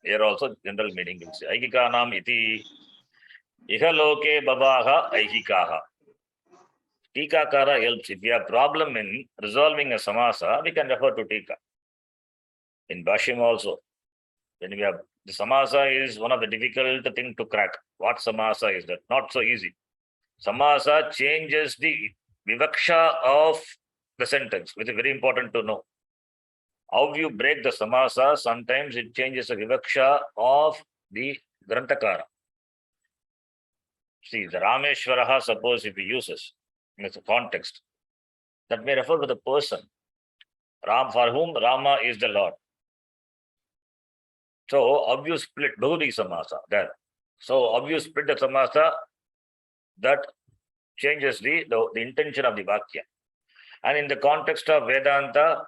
Here also general meaning will say. Aihikanam iti ihaloke bhavaha aihikaha. Tikakara helps. If you have problem in resolving a samasa, we can refer to tika. In Bhashyam also, when we have the samasa is one of the difficult thing to crack. What samasa is that? Not so easy. Samasa changes the vivaksha of the sentence, which is very important to know. How you break the samasa, sometimes it changes the vivaksha of the granthakara. See, the Rameshwaraha, suppose if he uses in its context, that may refer to the person. Ram, for whom Rama is the Lord. So, how you split Bahudi samasa there. So, how you split the samasa, that changes the intention of the Vakya. And in the context of Vedanta,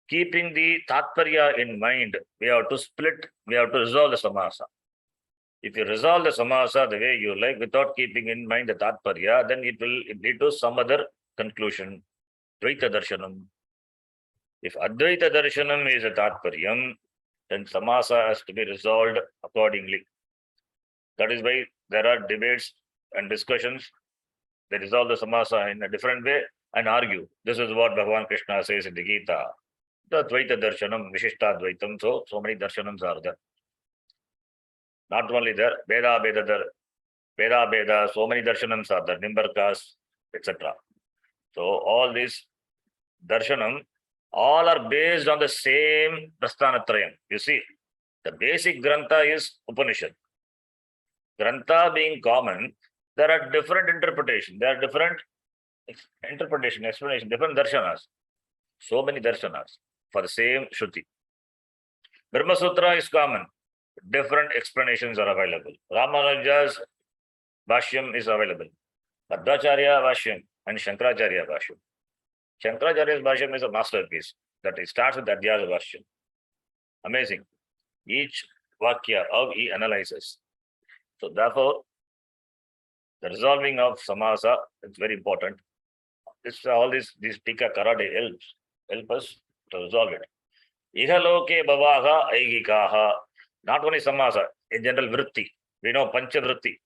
keeping the Tatparya in mind, we have to split, we have to resolve the samasa. If you resolve the samasa the way you like, without keeping in mind the Tatparya, then it will lead to some other conclusion. Dvaita Darshanam. If Advaita Darshanam is a Tatparyam, then samasa has to be resolved accordingly. That is why there are debates and discussions. They resolve the samasa in a different way and argue. This is what Bhagavan Krishna says in the Gita. The Dvaita Darshanam, Vishishta Dvaitam. So many darshanams are there. Not only there, Veda, so many darshanams are there, Nimbarkas, etc. So all these darshanam, all are based on the same Prasthanatrayam. You see, the basic grantha is Upanishad. Grantha being common, there are different interpretations. There are different interpretation, explanation, different darshanas. So many darshanas for the same Shruti. Brahma Sutra is common. Different explanations are available. Ramanuja's Bhashyam is available. Madhvacharya Bhashyam and Shankaracharya Bhashyam. Shankaracharya's Bhashyam is a masterpiece. That it starts with Adhyasa Bhashyam. Amazing. Each Vakya, how he analyzes. So therefore, the resolving of samasa is very important. All these tika karate help us to resolve it. Ihaloke bhavaha aigikaha. Not only samasa, in general vritti. We know pancha vritti.